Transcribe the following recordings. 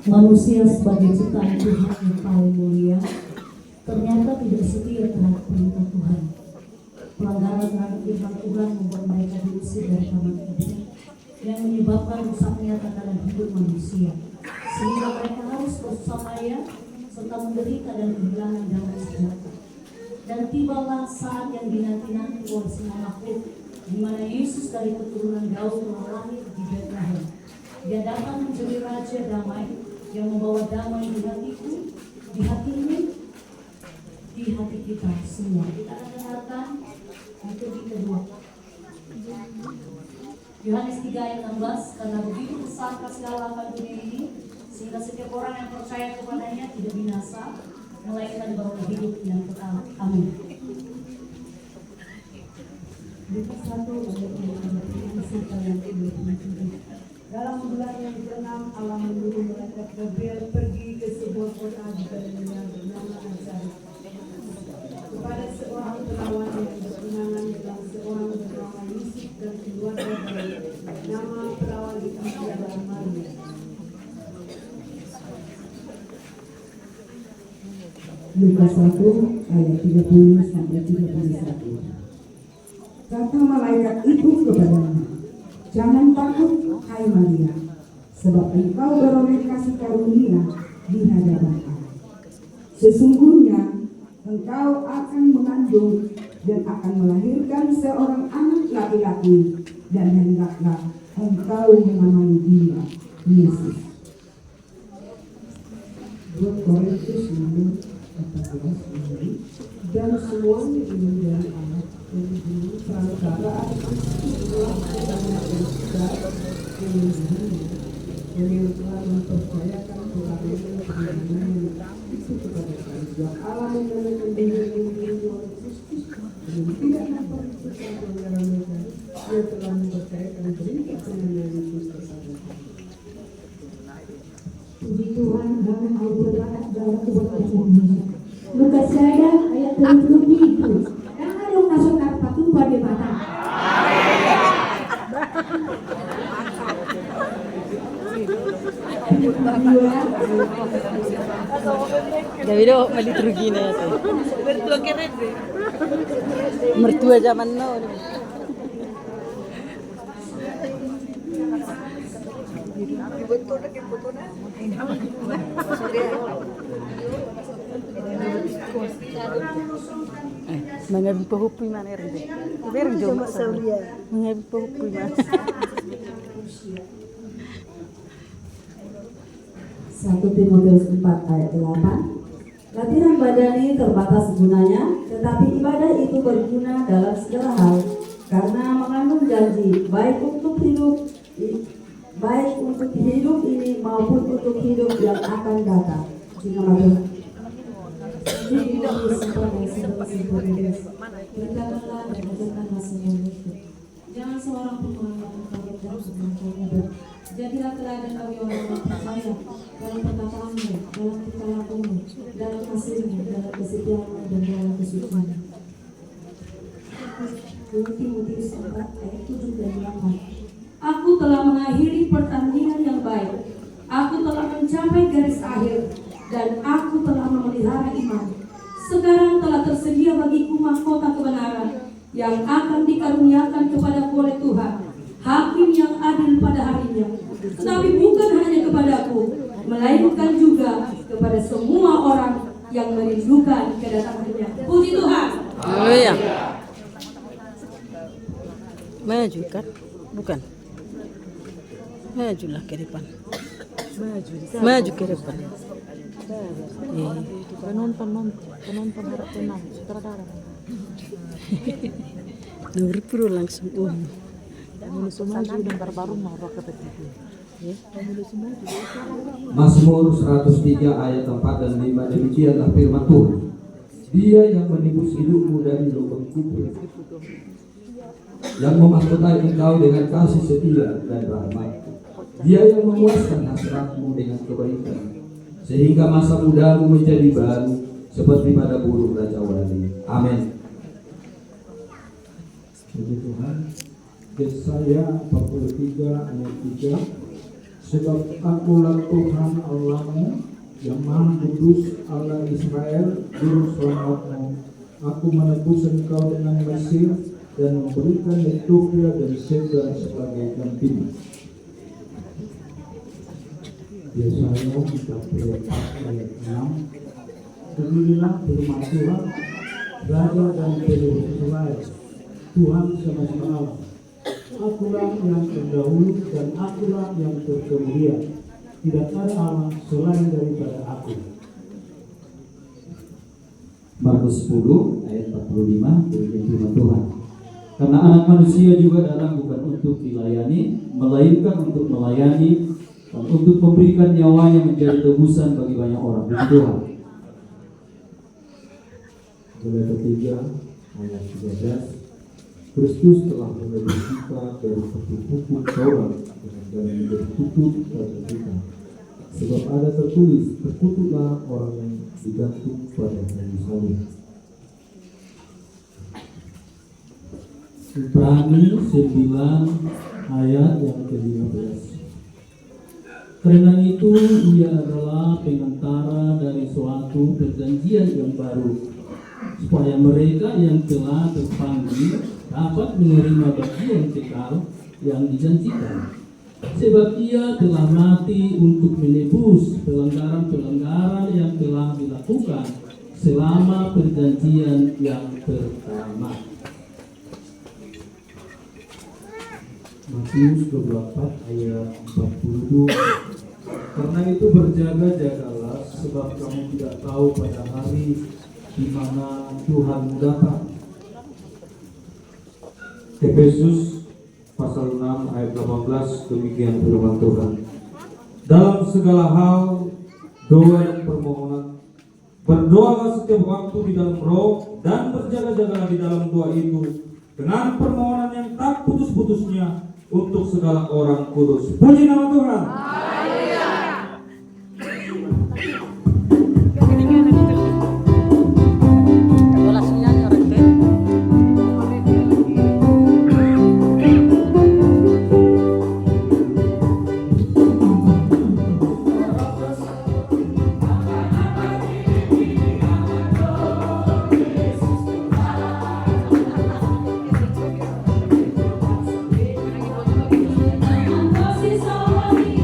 Manusia sebagai ciptaan Tuhan yang paling mulia ternyata tidak setia terhadap perintah Tuhan. Pelanggaran terhadap firman Tuhan membuat mereka diusir dari taman Eden yang menyebabkan rusaknya tatanan hidup manusia, sehingga mereka harus bersusah serta menderita dan kehilangan damai sejahtera. Dan tibalah saat yang dinanti-nanti oleh semua makhluk, di mana Yesus dari keturunan Daud telah lahir di Bethlehem. Dia datang menjadi Raja damai yang membawa damai di hatiku, di hatimu, di hati kita semua. Kita akan dengarkan itu di kedua Yohanes 3 ayat 16. Karena begitu besar kasih Allah akan dunia ini, sehingga setiap orang yang percaya kepadanya tidak binasa, melainkan beroleh hidup yang kekal. Amin. Lukas 1 ayat 23 sampai yang 27. Dalam bulan yang ke-6 Allah menyuruh malaikat Gabriel pergi ke sebuah kota di Galilea bernama Nazaret kepada seorang perawan yang bertunangan dengan seorang bernama Yusuf dan keluarga Daud. Nama perawan itu adalah Maria. Lukas 1 ayat 30 sampai 31. Kata malaikat itu kepadanya, "Jangan takut, hai Maria, sebab engkau beroleh kasih karunia di hadapan Allah. Sesungguhnya engkau akan mengandung dan akan melahirkan seorang anak laki-laki, dan hendaklah engkau menamai dia Yesus." 2 Korintus 14 dan semuanya ini dari Allah yang dulu perantara yang telah mempercayakan pelayanan itu kepada kalian. Allah mengenalkan dunia ini oleh Kristus dan tidak dapat berkata mereka. Dia telah mempercayakan berita kemenangan Kristus kepada kalian. Puji Tuhan, dalam Al-Quran dalam kebaikan Indonesia. Lukas saya ayat 37 itu. Jangan dong masuk apa tuh pada mata. Davido malit rugi na ito. Mertua keren deh. Mertua zaman now. Betul lagi foto na. Mga pahupoy man rin. Pero jom sa mga pahupoy man. 1 Timotius 4 ayat 8. Latihan badani terbatas gunanya, tetapi ibadah itu berguna dalam segala hal karena mengandung janji baik untuk hidup ini maupun untuk hidup yang akan datang. Jangan seorang pun menganggap kaget dalam semuanya. Jadilah teladan bagi orang-orang percaya dalam perkataanmu, dalam tingkah lakumu, dalam kasihmu, dalam kesetiaanmu, dan dalam kesucian. 2 Timotius 4 ayat 7 dan 8. Aku telah mengakhiri pertandingan yang baik. Aku telah mencapai garis akhir dan aku telah memelihara iman. Sekarang telah tersedia bagiku mahkota kebenaran yang akan dikaruniakan kepadaku oleh Tuhan, Hakim yang adil pada harinya. Tetapi bukan hanya kepadaku, melainkan juga kepada semua orang yang merindukan kedatangannya. Puji Tuhan. Haleluya. Maju. Bukan? Bukan. Majulah ke depan. Maju ke depan. Iya. Penonton harap tenang, sutradara. Nomor puluh langsung Penulis maju dan baru mau repetitif. Penulis maju. Mazmur 103 ayat 4 dan 5 demikianlah firman Tuhan. Dia yang menebus hidupmu dari lubang kubur, yang memahkotai engkau dengan kasih setia dan rahmat. Dia yang memuaskan hasratmu dengan kebaikan, sehingga masa mudamu menjadi baru seperti pada burung Raja Wali. Amin. Puji Tuhan. Yesaya 43 ayat 3. Sebab akulah Tuhan Allahmu yang maha kudus, Allah Israel, juru selamatmu. Aku menebus engkau dengan Mesir dan memberikan Ethiopia dan Seba sebagai gantimu. Yesaya 44 ayat 6. Beginilah firman Tuhan, Raja dan Penuh Israel, Tuhan semesta alam. Akulah yang terdahulu dan akulah yang terkemudian. Tidak ada Allah selain daripada aku. Markus 10 ayat 45 demikian firman Tuhan. Karena anak manusia juga datang bukan untuk dilayani, melainkan untuk melayani dan untuk memberikan nyawanya menjadi tebusan bagi banyak orang. Puji Tuhan. Galatia 3 ayat 13. Kristus telah menebus kita dari hukum Taurat dengan jalan menjadi tutup pada kita. Sebab ada tertulis, terkutuklah orang yang digantung pada kayu salib. Ibrani 9 ayat yang ke-15. Karena itu ia adalah pengantara dari suatu perjanjian yang baru, supaya mereka yang telah terpanggil dapat menerima bagian kekal yang dijanjikan. Sebab ia telah mati untuk menebus pelanggaran-pelanggaran yang telah dilakukan selama perjanjian yang pertama. Matius 24 ayat 42. Karena itu berjaga-jagalah, sebab kamu tidak tahu pada hari di mana Tuhanmu datang. Efesus pasal 6 ayat 18 demikian firman Tuhan. Dalam segala hal doa dan permohonan berdoalah setiap waktu di dalam roh dan berjaga-jagalah di dalam doa itu dengan permohonan yang tak putus-putusnya untuk segala orang kudus. Puji nama Tuhan. Kasih sawali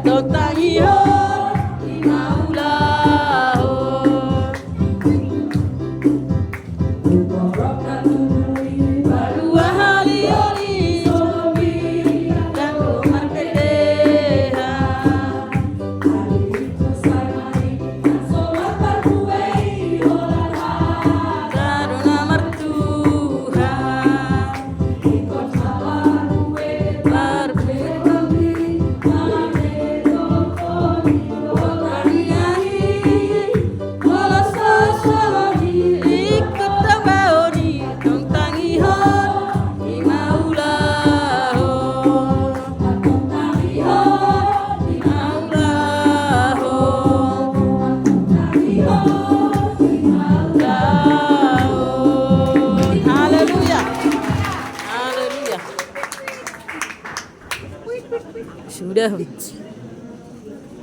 totangihon imaulah Barua halioli sobi dan Tuhan kedeha Karuna mertuhan ikut tambaoni tentangihon imaulah Haleluya. Haleluya. Sudah.